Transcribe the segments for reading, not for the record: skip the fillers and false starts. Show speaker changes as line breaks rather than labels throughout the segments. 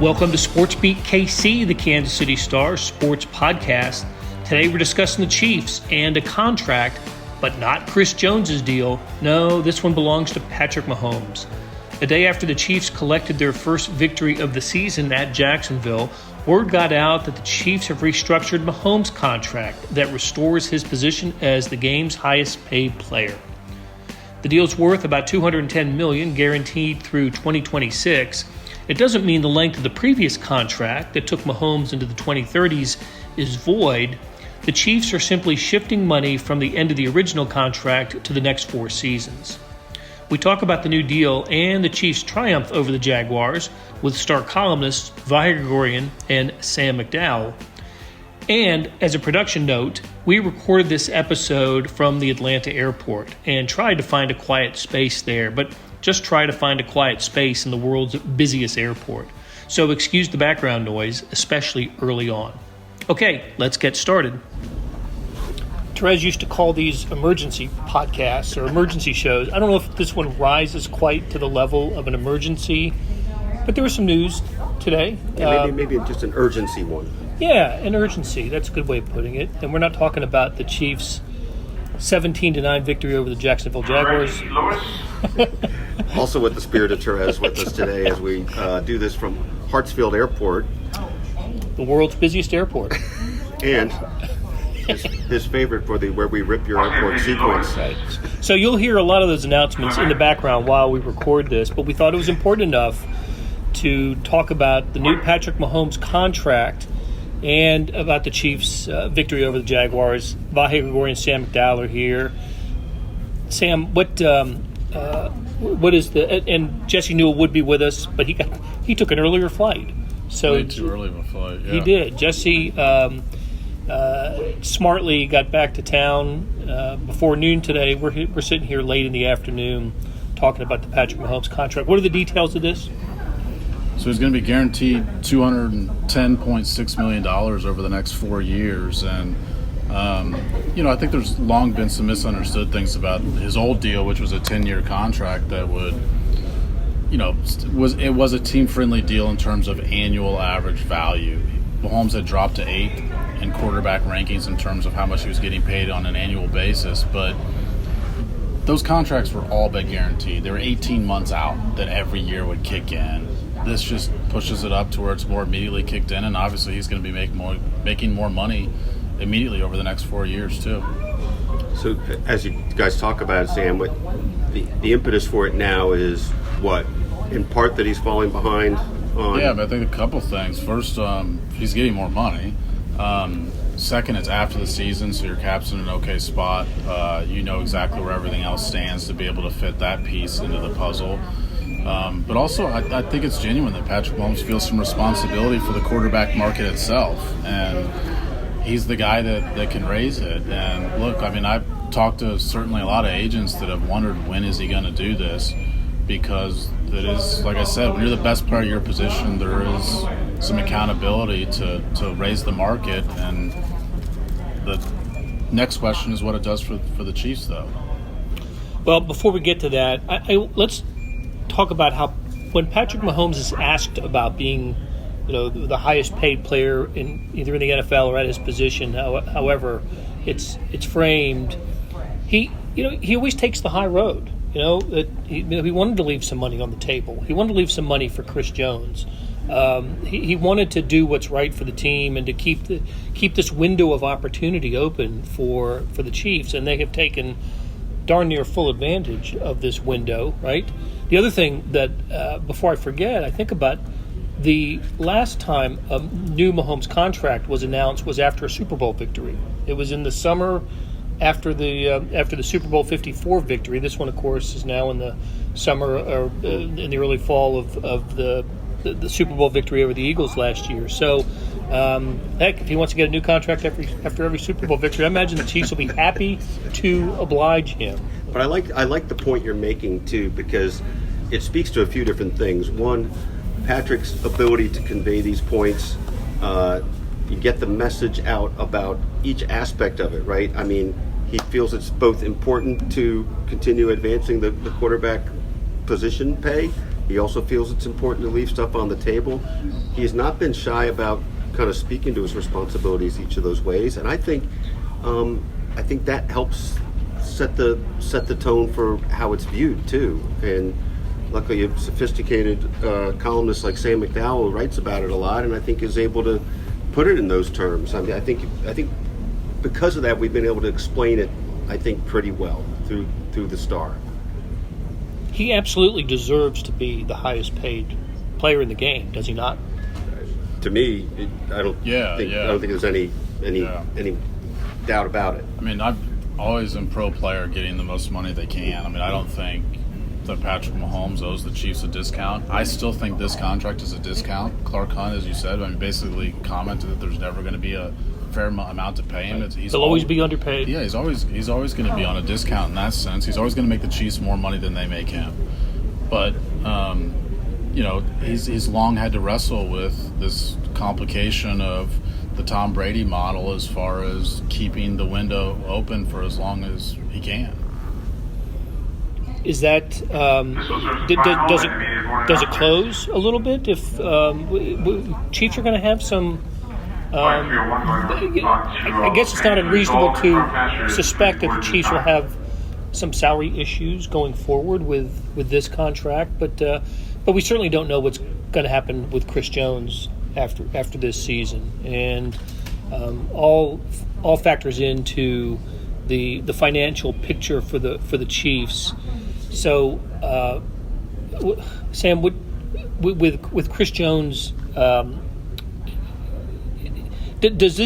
Welcome to SportsBeat KC, the Kansas City Star sports podcast. Today we're discussing the Chiefs and a contract, but not Chris Jones's deal. No, this one belongs to Patrick Mahomes. The day after the Chiefs collected their first victory of the season at Jacksonville, word got out that the Chiefs have restructured Mahomes' contract that restores his position as the game's highest paid player. The deal's worth about $210 million, guaranteed through 2026. It doesn't mean the length of the previous contract that took Mahomes into the 2030s is void. The Chiefs are simply shifting money from the end of the original contract to the next 4 seasons. We talk about the new deal and the Chiefs' triumph over the Jaguars with star columnists Vahe Gregorian and Sam McDowell. And as a production note, we recorded this episode from the Atlanta airport and tried to find a quiet space there, but just try to find a quiet space in the world's busiest airport. So excuse the background noise, especially early on. Okay, let's get started. Therese used to call these emergency podcasts or emergency shows. I don't know if this one rises quite to the level of an emergency, but there was some news today.
Yeah, maybe just an urgency one.
Yeah, an urgency. That's a good way of putting it. And we're not talking about the Chiefs' 17-9 victory over the Jacksonville Jaguars.
Also with the spirit of Therese with us today as we do this from Hartsfield Airport.
The world's busiest airport.
And his favorite for the Where We Rip Your Airport sequence.
Right. So you'll hear a lot of those announcements in the background while we record this, but we thought it was important enough to talk about the new Patrick Mahomes contract and about the Chiefs' victory over the Jaguars. Vahe Gregorian and Sam McDowell are here. Sam, what is the? And Jesse Newell would be with us, but he took an earlier flight. So
way too early of a flight. Yeah.
He did. Jesse smartly got back to town before noon today. We're sitting here late in the afternoon talking about the Patrick Mahomes contract. What are the details of this?
So he's going to be guaranteed $210.6 million over the next 4 years. And, I think there's long been some misunderstood things about his old deal, which was a 10-year contract that would, it was a team-friendly deal in terms of annual average value. Mahomes had dropped to 8th in quarterback rankings in terms of how much he was getting paid on an annual basis. But those contracts were all but guaranteed. They were 18 months out that every year would kick in. This just pushes it up to where it's more immediately kicked in, and obviously he's going to be making more money immediately over the next 4 years too.
So as you guys talk about it, Sam, what the impetus for it now is what? In part that he's falling behind on...
Yeah, but I think a couple things. First, he's getting more money. Second, it's after the season, so your cap's in an okay spot. You know exactly where everything else stands to be able to fit that piece into the puzzle. But also, I think it's genuine that Patrick Mahomes feels some responsibility for the quarterback market itself. And he's the guy that can raise it. And look, I've talked to certainly a lot of agents that have wondered when is he going to do this, because it is, like I said, when you're the best player of your position, there is some accountability to raise the market. And the next question is what it does for the Chiefs, though.
Well, before we get to that, let's talk about how when Patrick Mahomes is asked about being, the highest paid player in either in the NFL or at his position, however it's framed, he always takes the high road. He wanted to leave some money on the table. He wanted to leave some money for Chris Jones. He wanted to do what's right for the team and to keep this window of opportunity open for the Chiefs, and they have taken darn near full advantage of this window, right? The other thing that, before I forget, I think about the last time a new Mahomes contract was announced was after a Super Bowl victory. It was in the summer after the Super Bowl 54 victory. This one, of course, is now in the summer or in the early fall of the Super Bowl victory over the Eagles last year. So, heck, if he wants to get a new contract after every Super Bowl victory, I imagine the Chiefs will be happy to oblige him.
But I like the point you're making, too, because it speaks to a few different things. One, Patrick's ability to convey these points. You get the message out about each aspect of it, right? He feels it's both important to continue advancing the quarterback position pay. He also feels it's important to leave stuff on the table. He has not been shy about kind of speaking to his responsibilities each of those ways, and I think that helps set the tone for how it's viewed too. And luckily, a sophisticated columnist like Sam McDowell writes about it a lot, and I think is able to put it in those terms. I mean, I think because of that, we've been able to explain it, I think, pretty well through the Star.
He absolutely deserves to be the highest paid player in the game, does he not?
To me, I don't think there's any doubt about it.
I mean, I've always been pro player getting the most money they can. I mean, I don't think that Patrick Mahomes owes the Chiefs a discount. I still think this contract is a discount. Clark Hunt, as you said, basically commented that there's never going to be a fair amount to pay him.
He'll always be underpaid.
Yeah, he's always going to be on a discount in that sense. He's always going to make the Chiefs more money than they make him. But he's long had to wrestle with this complication of the Tom Brady model as far as keeping the window open for as long as he can.
Is that does it close a little bit if Chiefs are going to have some? I guess it's not unreasonable to suspect that the Chiefs will have some salary issues going forward with this contract, but we certainly don't know what's going to happen with Chris Jones after this season, and all factors into the financial picture for the Chiefs. So, Sam, with Chris Jones, does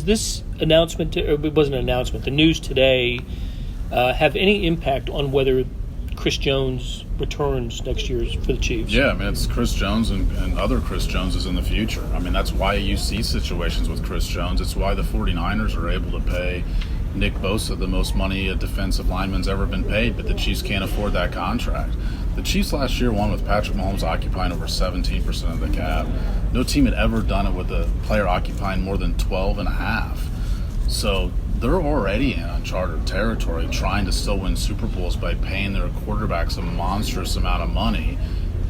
this announcement, or it wasn't an announcement, the news today, have any impact on whether Chris Jones returns next year for the Chiefs?
Yeah, I mean, it's Chris Jones and other Chris Joneses in the future. I mean, that's why you see situations with Chris Jones. It's why the 49ers are able to pay Nick Bosa the most money a defensive lineman's ever been paid, but the Chiefs can't afford that contract. The Chiefs last year won with Patrick Mahomes occupying over 17% of the cap. No team had ever done it with a player occupying more than 12.5. So they're already in uncharted territory trying to still win Super Bowls by paying their quarterbacks a monstrous amount of money.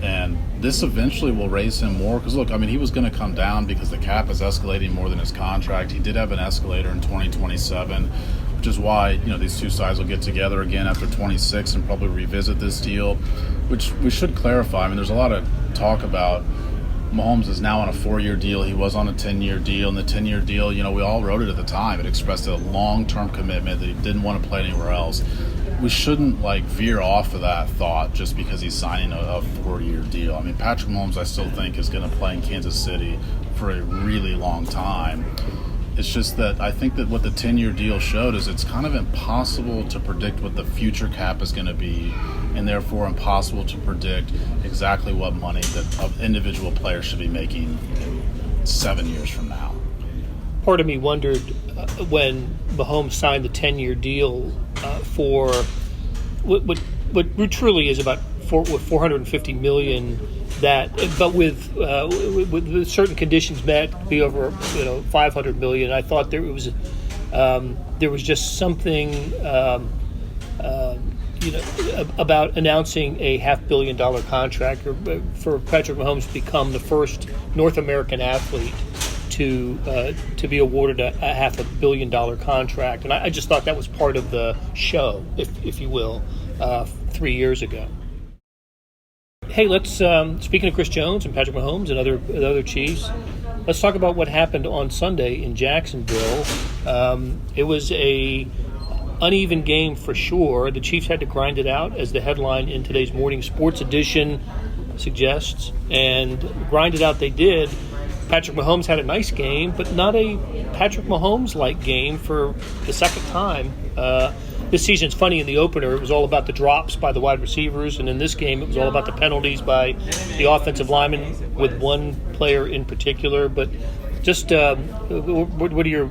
And this eventually will raise him more. Because, look, I mean, he was going to come down because the cap is escalating more than his contract. He did have an escalator in 2027, which is why, these two sides will get together again after 26 and probably revisit this deal, which we should clarify. I mean, there's a lot of talk about Mahomes is now on a 4-year deal. He was on a 10-year deal. And the 10-year deal, we all wrote it at the time. It expressed a long-term commitment that he didn't want to play anywhere else. We shouldn't veer off of that thought just because he's signing a 4-year deal. I mean, Patrick Mahomes, I still think, is going to play in Kansas City for a really long time. It's just that I think that what the 10-year deal showed is it's kind of impossible to predict what the future cap is going to be, and therefore impossible to predict exactly what money that an individual player should be making 7 years from now.
Part of me wondered when Mahomes signed the 10-year deal for what truly is about $450 million. But with certain conditions met, to be over $500 million. I thought there was just something about announcing a $500 million contract for Patrick Mahomes to become the first North American athlete to be awarded a $500 million contract, and I just thought that was part of the show, if you will, 3 years ago. Hey, let's speaking of Chris Jones and Patrick Mahomes and other Chiefs, let's talk about what happened on Sunday in Jacksonville. It was a uneven game for sure. The Chiefs had to grind it out, as the headline in today's morning sports edition suggests, and grind it out they did. Patrick Mahomes had a nice game, but not a Patrick Mahomes-like game for the second time. This season's funny. In the opener, it was all about the drops by the wide receivers, and in this game, it was all about the penalties by the offensive linemen, with one player in particular. But just what are your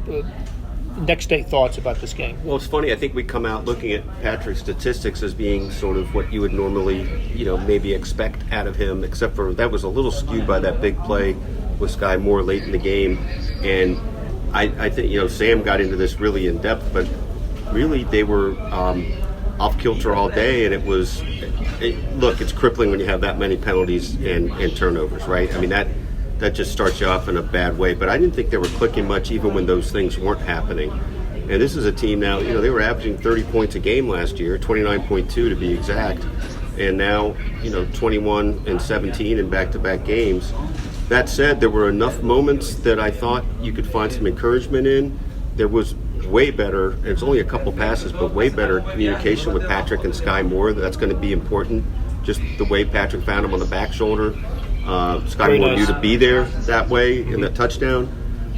next day thoughts about this game?
Well, it's funny. I think we come out looking at Patrick's statistics as being sort of what you would normally, maybe expect out of him, except for that was a little skewed by that big play with Sky Moore late in the game. And I think, Sam got into this really in depth, but really they were off kilter all day, and look, it's crippling when you have that many penalties and turnovers, right? I mean, that just starts you off in a bad way. But I didn't think they were clicking much even when those things weren't happening. And this is a team now, they were averaging 30 points a game last year, 29.2 to be exact. And now, 21 and 17 in back-to-back games. That said, there were enough moments that I thought you could find some encouragement in. There was way better, and it's only a couple passes, but way better communication with Patrick and Sky Moore. That's going to be important. Just the way Patrick found him on the back shoulder. Sky Moore knew to be there that way in the touchdown.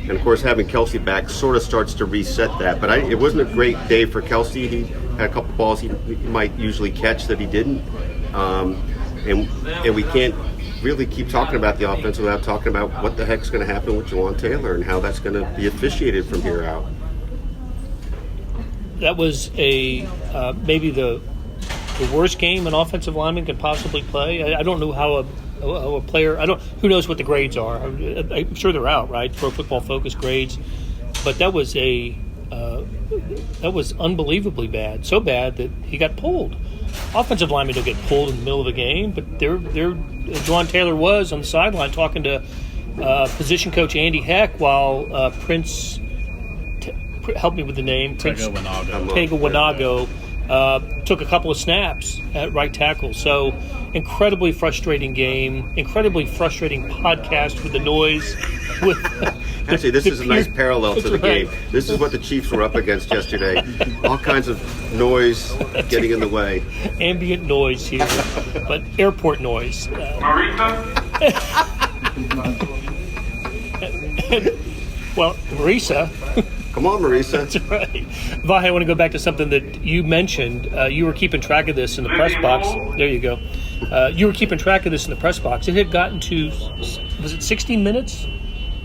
And, of course, having Kelsey back sort of starts to reset that. But it wasn't a great day for Kelsey. He had a couple balls he might usually catch that he didn't. And we can't really keep talking about the offense without talking about what the heck's going to happen with Jawan Taylor and how that's going to be officiated from here out.
That was maybe the worst game an offensive lineman could possibly play. I don't know how a player. Who knows what the grades are? I'm sure they're out, right? Pro Football Focus grades, but that was unbelievably bad. So bad that he got pulled. Offensive linemen don't get pulled in the middle of a game, but Jawan Taylor was on the sideline talking to position coach Andy Heck while Prince. Help me with the name. Tega Wanago took a couple of snaps at right tackle. So incredibly frustrating game, incredibly frustrating podcast with the noise.
Actually, this is a nice parallel to the game. This is what the Chiefs were up against yesterday. All kinds of noise getting in the way.
Ambient noise here, but airport noise. Marisa.
Come on, Marisa.
That's right. Vahe, I want to go back to something that you mentioned. You were keeping track of this in the press box. There you go. You were keeping track of this in the press box. It had gotten to, was it 16 minutes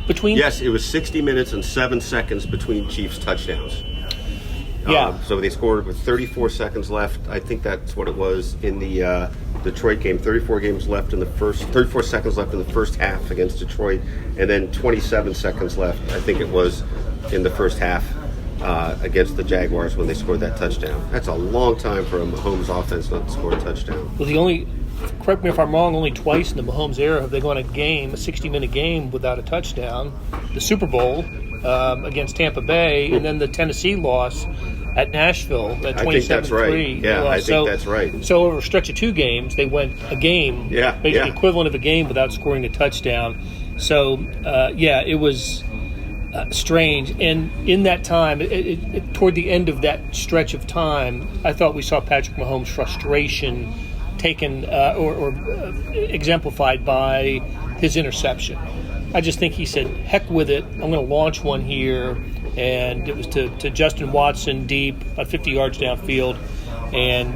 between?
Yes, it was 60 minutes and 7 seconds between Chiefs touchdowns.
Yeah.
So they scored with 34 seconds left. I think that's what it was in the Detroit game. 34 seconds left in the first half against Detroit, and then 27 seconds left, I think it was, in the first half against the Jaguars when they scored that touchdown. That's a long time for a Mahomes offense not to score a touchdown.
Well, correct me if I'm wrong, only twice in the Mahomes era have they gone a 60-minute game without a touchdown. The Super Bowl against Tampa Bay, and then the Tennessee loss at Nashville at 27-3.
I think that's right. Yeah, I think that's right.
So over a stretch of 2 games, they went a game, basically equivalent of a game without scoring a touchdown. So, it was strange. And in that time, toward the end of that stretch of time, I thought we saw Patrick Mahomes' frustration taken or exemplified by his interception. I just think he said, heck with it, I'm going to launch one here. And it was to Justin Watson deep, about 50 yards downfield, and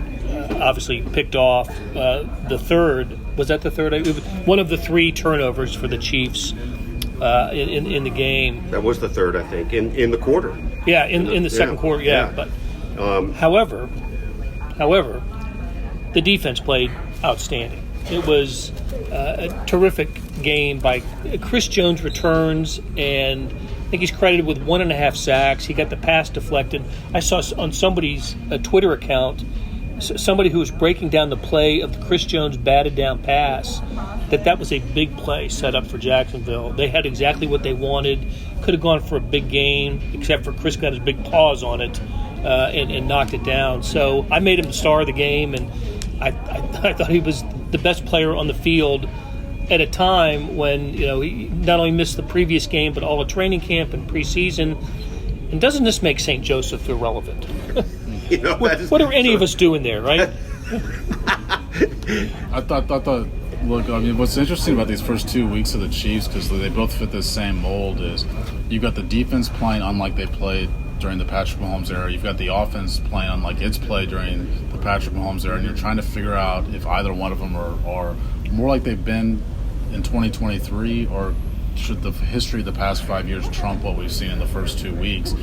obviously picked off the third. Was that the third? It was one of the 3 turnovers for the Chiefs in the game.
That was the third, I think, in the quarter.
Yeah, in the second quarter, yeah. But however, the defense played outstanding. It was a terrific game by Chris Jones returns, and I think he's credited with 1.5 sacks. He got the pass deflected. I saw on somebody's Twitter account, somebody who was breaking down the play of the Chris Jones batted down pass, that was a big play set up for Jacksonville. They had exactly what they wanted. Could have gone for a big game, except for Chris got his big paws on it and knocked it down. So I made him the star of the game, and I thought he was the best player on the field at a time when he not only missed the previous game but all of training camp and preseason. And doesn't this make St. Joseph feel relevant? What are any of us doing there, right?
I thought. Look, I mean, what's interesting about these first 2 weeks of the Chiefs, because they both fit this same mold, is you've got the defense playing unlike they played during the Patrick Mahomes era. You've got the offense playing unlike it's played during the Patrick Mahomes era, and you're trying to figure out if either one of them are more like they've been in 2023, or should the history of the past 5 years trump what we've seen in the first 2 weeks.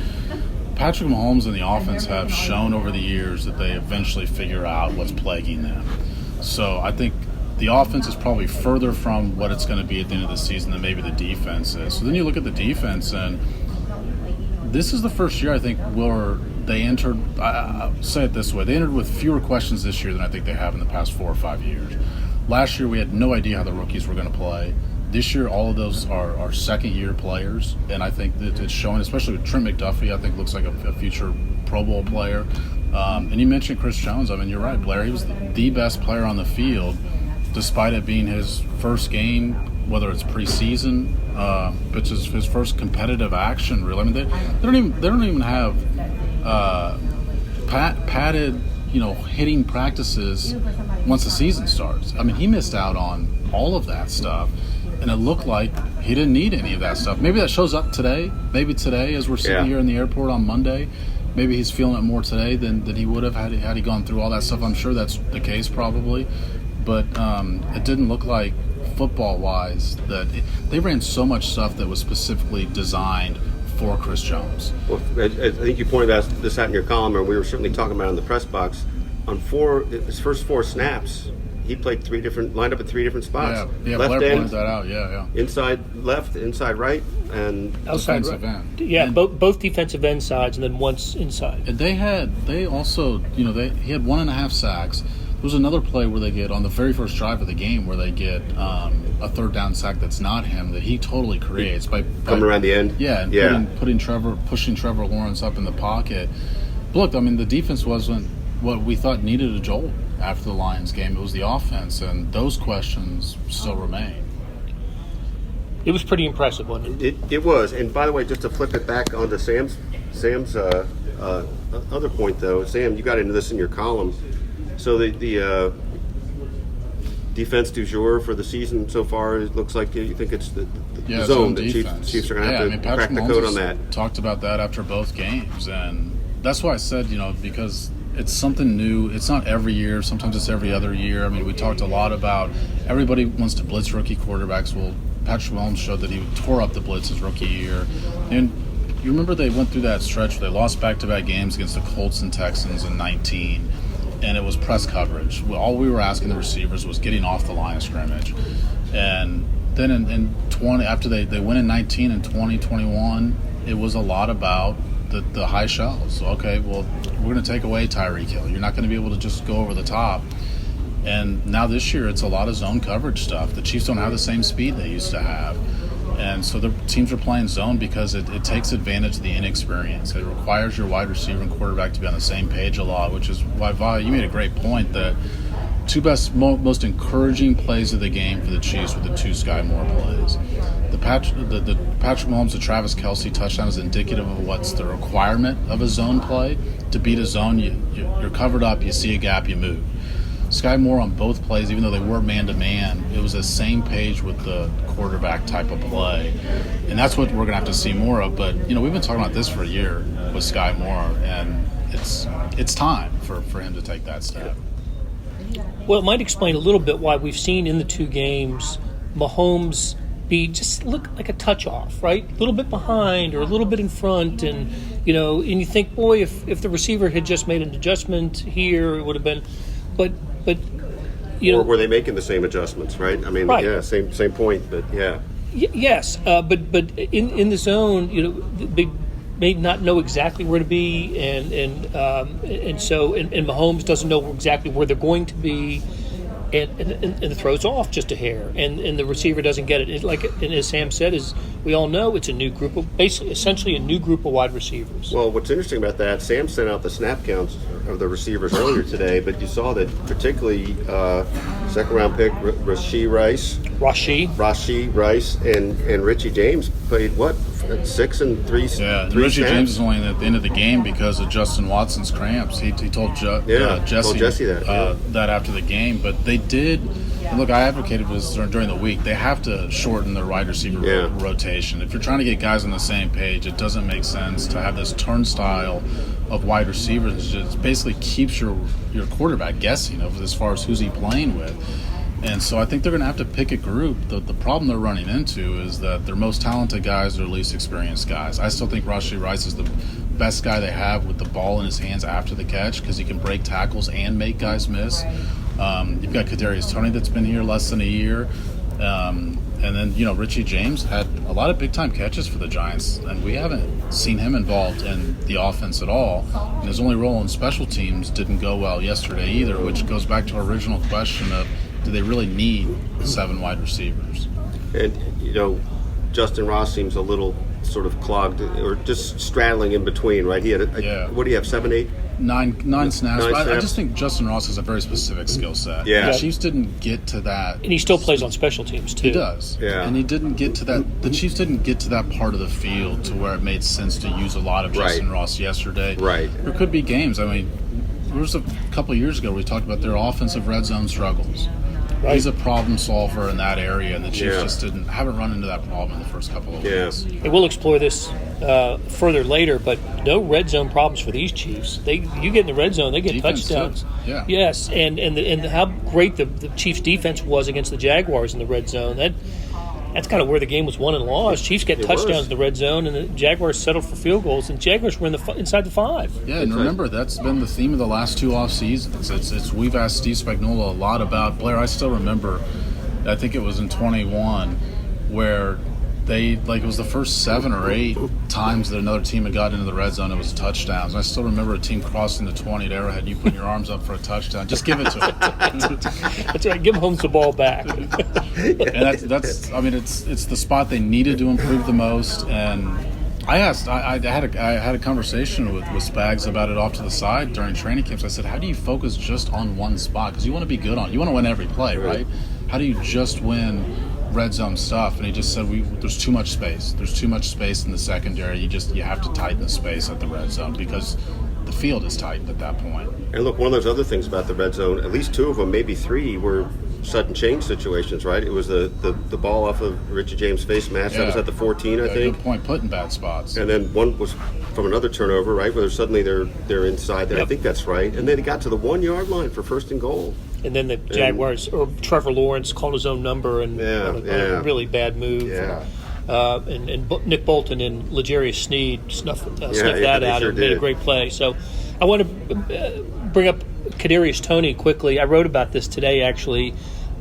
Patrick Mahomes and the offense have shown over the years that they eventually figure out what's plaguing them. So I think the offense is probably further from what it's going to be at the end of the season than maybe the defense is. So then you look at the defense, and this is the first year I think where they entered. I'll say it this way: they entered with fewer questions this year than I think they have in the past 4 or 5 years. Last year we had no idea how the rookies were going to play. This year, all of those are second-year players, and I think that it's showing, especially with Trent McDuffie. I think looks like a future Pro Bowl player. And you mentioned Chris Jones. I mean, you're right, Blair. He was the best player on the field, despite it being his first game, whether it's preseason, which is his first competitive action. Really, I mean, they don't even have padded, hitting practices once the season starts. I mean, he missed out on all of that stuff, and it looked like he didn't need any of that stuff. Maybe that shows up today. Maybe today, as we're sitting here in the airport on Monday, maybe he's feeling it more today than he would have had he gone through all that stuff. I'm sure that's the case probably, but it didn't look like football-wise that they ran so much stuff that was specifically designed for Chris Jones.
Well, I think you pointed out this out in your column, and we were certainly talking about it in the press box. On his first 4 snaps, he played lined up at 3 different spots.
Yeah,
left
Blair
end,
pointed that out. Yeah.
Inside left, inside right, and
Outside
defensive
right.
end.
Yeah,
And
both defensive end sides, and then once inside.
And he also, he had 1.5 sacks. There was another play where they get, on the very first drive of the game, where they get a third down sack that's not him, that he totally creates by
coming around the end.
Yeah, and pushing Trevor Lawrence up in the pocket. But look, I mean, the defense wasn't what we thought needed a jolt after the Lions game. It was the offense, and those questions still remain.
It was pretty impressive, wasn't it?
It was. And by the way, just to flip it back onto Sam's other point, though, Sam, you got into this in your column. So the defense du jour for the season so far, it looks like you think it's the zone. The Chiefs are going to have to crack the code on that.
Talked about that after both games, and that's why I said, because it's something new. It's not every year. Sometimes it's every other year. I mean, we talked a lot about everybody wants to blitz rookie quarterbacks. Well, Patrick Mahomes showed that he tore up the blitz his rookie year. And you remember they went through that stretch where they lost back-to-back games against the Colts and Texans in 19, and it was press coverage. All we were asking the receivers was getting off the line of scrimmage. And then in 20, after they went in 19 and 2021, it was a lot about the high shells. So, okay, well, we're going to take away Tyreek Hill. You're not going to be able to just go over the top. And now this year, it's a lot of zone coverage stuff. The Chiefs don't have the same speed they used to have. And so the teams are playing zone because it takes advantage of the inexperience. It requires your wide receiver and quarterback to be on the same page a lot, which is why, Vahe, you made a great point that two most encouraging plays of the game for the Chiefs were the 2 Sky Moore plays. The Patrick Mahomes to Travis Kelce touchdown is indicative of what's the requirement of a zone play. To beat a zone, you're covered up, you see a gap, you move. Sky Moore on both plays, even though they were man-to-man, it was the same page with the quarterback type of play. And that's what we're going to have to see more of. But, we've been talking about this for a year with Sky Moore, and it's time for him to take that step.
Well, it might explain a little bit why we've seen in the 2 games Mahomes just look like a touch off, right? A little bit behind or a little bit in front, and and you think, boy, if the receiver had just made an adjustment here, it would have been. But
or were they making the same adjustments, right? I mean,
right.
Yeah, same point, but yeah.
Yes, but in the zone, they may not know exactly where to be, and so Mahomes doesn't know exactly where they're going to be, and the throw's off just a hair, and the receiver doesn't get it. And as Sam said, as we all know, it's a new group of essentially a new group of wide receivers.
Well, what's interesting about that, Sam sent out the snap counts of the receivers earlier today, but you saw that particularly second-round pick Rashee Rice and Richie James played 6 and 3.
Yeah,
three
Richie
snaps?
James is only at the end of the game because of Justin Watson's cramps. He told Jesse that after the game, but they did. Look, I advocated for this during the week. They have to shorten their wide receiver rotation. If you're trying to get guys on the same page, it doesn't make sense to have this turnstile of wide receivers. It just basically keeps your quarterback guessing as far as who's he playing with. And so I think they're going to have to pick a group. The problem they're running into is that their most talented guys are least experienced guys. I still think Rashee Rice is the best guy they have with the ball in his hands after the catch because he can break tackles and make guys miss. You've got Kadarius Toney that's been here less than a year. And then, Richie James had a lot of big-time catches for the Giants, and we haven't seen him involved in the offense at all. And his only role in special teams didn't go well yesterday either, which goes back to our original question of, do they really need 7 wide receivers?
And, Justin Ross seems a little sort of clogged or just straddling in between, right? He had, what do you have, 7, 8?
Nine snaps. I just think Justin Ross has a very specific skill set.
Yeah.
The Chiefs didn't get to that.
And he still plays on special teams, too.
He does.
Yeah.
And he didn't get to that. The Chiefs didn't get to that part of the field to where it made sense to use a lot of Justin Ross yesterday.
Right.
There could be games. I mean, there was a couple of years ago we talked about their offensive red zone struggles. Right. He's a problem solver in that area, and the Chiefs just haven't run into that problem in the first couple of weeks.
And we'll explore this further later, but no red zone problems for these Chiefs. You get in the red zone, they get
Defense
touchdowns.
Too. Yeah.
Yes, and how great the Chiefs' defense was against the Jaguars in the red zone. That's kind of where the game was won and lost. Chiefs get touchdowns in the red zone, and the Jaguars settled for field goals, and Jaguars were inside the 5.
Yeah, and remember, that's been the theme of the last 2 off seasons. We've asked Steve Spagnuolo a lot about Blair. I still remember, I think it was in 21, where it was the first 7 or 8 times that another team had gotten into the red zone, it was touchdowns. And I still remember a team crossing the 20 at Arrowhead, you putting your arms up for a touchdown. Just give it to them.
That's right. Give Holmes the ball back.
And it's the spot they needed to improve the most. And I had a conversation with Spags about it off to the side during training camps. I said, how do you focus just on one spot? Because you want to be good on it. You want to win every play, right? How do you just win red zone stuff? And he just said, there's too much space. There's too much space in the secondary. You have to tighten the space at the red zone because the field is tight at that point.
And look, one of those other things about the red zone, at least 2 of them, maybe 3, were sudden change situations, right? It was the ball off of Richie James' face mask. That was at the 14, I think.
Good point, put in bad spots.
And then one was from another turnover, right, where suddenly they're inside there. I think that's right. And then it got to the 1-yard line for 1st and goal.
And then the Jaguars, or Trevor Lawrence, called his own number and on a really bad move.
Yeah.
And Nick Bolton and L'Jarius Sneed sniffed that out and made a great play. So I want to bring up Kadarius Toney quickly. I wrote about this today, actually.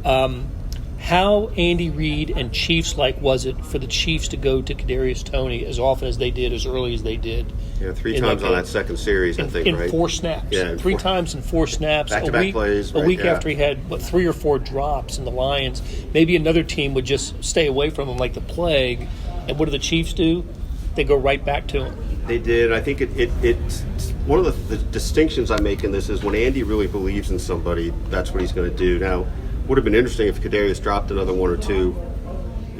How Andy Reid and Chiefs-like was it for the Chiefs to go to Kadarius Toney as often as they did, as early as they did?
Yeah, 3 times on that second series, I think, right?
In 4 snaps.
Yeah,
3 times in 4 snaps.
Back-to-back plays.
A week after he had, 3 or 4 drops in the Lions. Maybe another team would just stay away from him like the plague. And what do the Chiefs do? They go right back to him.
They did. I think it's one of the distinctions I make in this is when Andy really believes in somebody, that's what he's going to do. Now, would have been interesting if Kadarius dropped another 1 or 2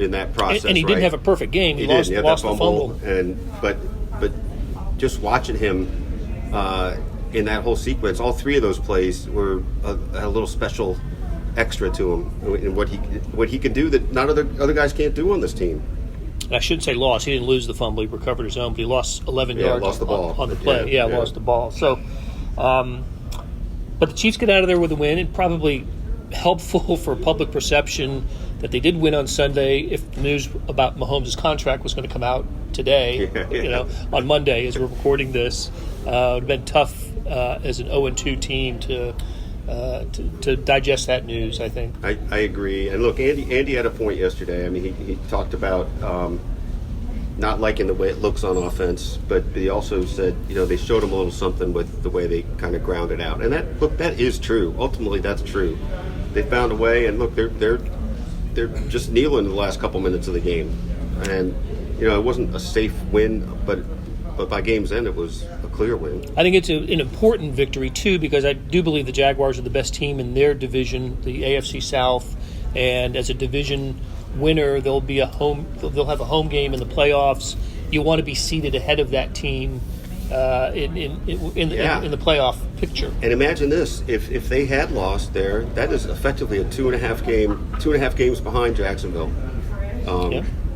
in that process.
And he didn't have a perfect game. He lost the fumble.
But just watching him in that whole sequence, all 3 of those plays were a little special extra to him in what he can do that not other guys can't do on this team.
I shouldn't say lost. He didn't lose the fumble. He recovered his own, but he lost 11 yards
lost the ball.
On the play. Lost the ball. So, but the Chiefs get out of there with a win, and probably helpful for public perception that they did win on Sunday. If the news about Mahomes' contract was going to come out today, on Monday as we're recording this, it would have been tough as an 0-2 team to digest that news, I think.
I agree. And look, Andy had a point yesterday. I mean, he talked about not liking the way it looks on offense, but he also said, they showed him a little something with the way they kind of grounded out. And that is true. Ultimately, that's true. They found a way, and look, they're just kneeling the last couple minutes of the game. And, it wasn't a safe win, but by game's end, it was a clear win.
I think it's an important victory, too, because I do believe the Jaguars are the best team in their division, the AFC South. And as a division winner, they'll have a home game in the playoffs. You want to be seated ahead of that team in the playoff picture.
And imagine this: if they had lost there, that is effectively a 2.5 games behind Jacksonville,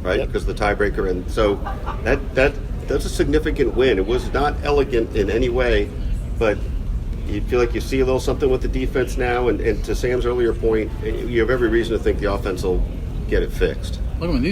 right? Because of the tiebreaker, and so that's a significant win. It was not elegant in any way, but you feel like you see a little something with the defense now. And to Sam's earlier point, you have every reason to think the offense will get it fixed.
Look, I mean,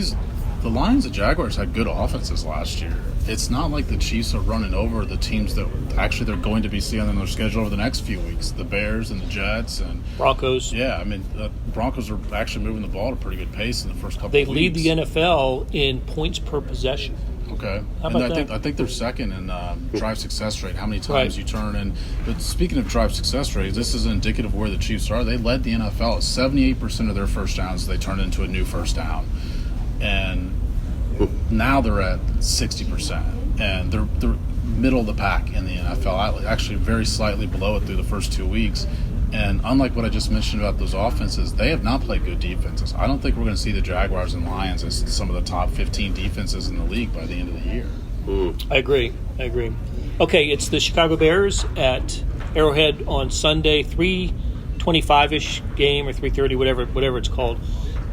the Lions and Jaguars had good offenses last year. It's not like the Chiefs are running over the teams that actually they're going to be seeing on their schedule over the next few weeks. The Bears and the Jets and
Broncos.
Yeah, I mean, Broncos are actually moving the ball at a pretty good pace in the first couple
They
of weeks.
lead the NFL in points per possession.
Okay.
How about
I think they're second in drive success rate, how many times
Right.
you turn in. But speaking of drive success rate, this is indicative of where the Chiefs are. They led the NFL at 78% of their first downs. They turned into a new first down. And now they're at 60%. And they're middle of the pack in the NFL, actually very slightly below it through the first 2 weeks. And unlike what I just mentioned about those offenses, they have not played good defenses. I don't think we're going to see the Jaguars and Lions as some of the top 15 defenses in the league by the end of the year.
I agree. Okay, it's the Chicago Bears at Arrowhead on Sunday, 3:25-ish game or 3:30, whatever it's called.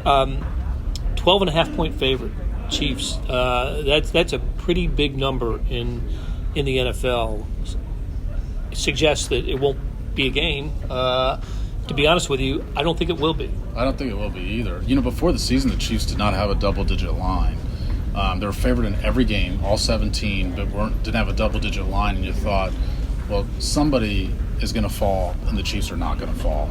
12.5-point favorite, Chiefs. That's a pretty big number in the NFL. It suggests that it won't be a game. To be honest with you, I don't think it will be.
I don't think it will be either. Before the season, the Chiefs did not have a double-digit line. They were favored in every game, all 17, but didn't have a double-digit line, and you thought, well, somebody is going to fall, and the Chiefs are not going to fall.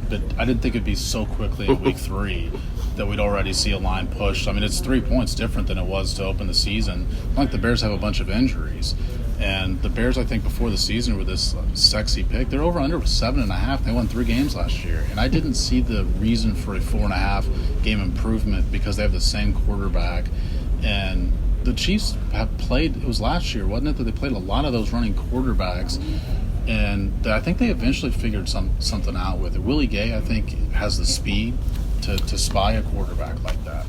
But I didn't think it'd be so quickly in Week 3 that we'd already see a line pushed. I mean, it's 3 points different than it was to open the season. Like the Bears have a bunch of injuries. And the Bears, I think, before the season were this sexy pick. Their over-under was 7.5. They won 3 games last year. And I didn't see the reason for a 4.5 game improvement because they have the same quarterback. And the Chiefs have played, it was last year, wasn't it, that they played a lot of those running quarterbacks. And I think they eventually figured something out with it. Willie Gay, I think, has the speed to spy a quarterback like that.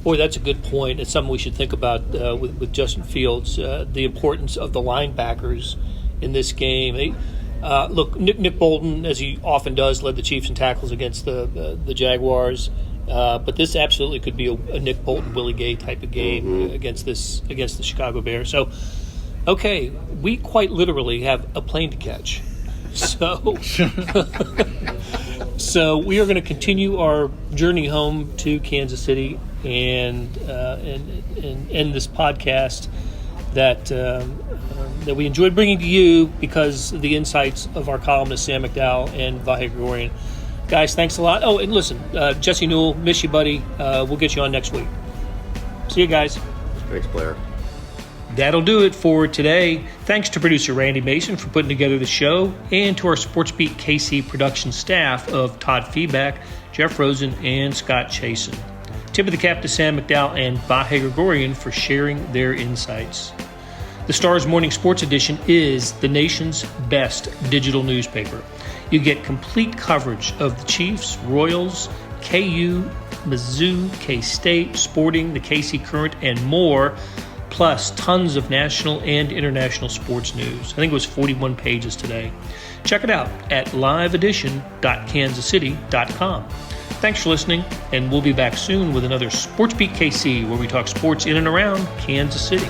Boy, that's a good point. It's something we should think about with Justin Fields, the importance of the linebackers in this game. Look, Nick Bolton, as he often does, led the Chiefs in tackles against the Jaguars. But this absolutely could be a Nick Bolton, Willie Gay type of game against the Chicago Bears. So, okay, we quite literally have a plane to catch. So we are going to continue our journey home to Kansas City and end this podcast that we enjoyed bringing to you because of the insights of our columnists Sam McDowell and Vahe Gregorian. Guys, thanks a lot. Oh, and listen, Jesse Newell, miss you, buddy. We'll get you on next week. See you guys.
Thanks, Blair.
That'll do it for today. Thanks to producer Randy Mason for putting together the show, and to our SportsBeat KC production staff of Todd Feedback, Jeff Rosen, and Scott Chasen. Tip of the cap to Sam McDowell and Vahe Gregorian for sharing their insights. The Star's Morning Sports Edition is the nation's best digital newspaper. You get complete coverage of the Chiefs, Royals, KU, Mizzou, K-State, Sporting, the KC Current, and more, plus tons of national and international sports news. I think it was 41 pages today. Check it out at liveedition.kansascity.com. Thanks for listening, and we'll be back soon with another SportsBeat KC, where we talk sports in and around Kansas City.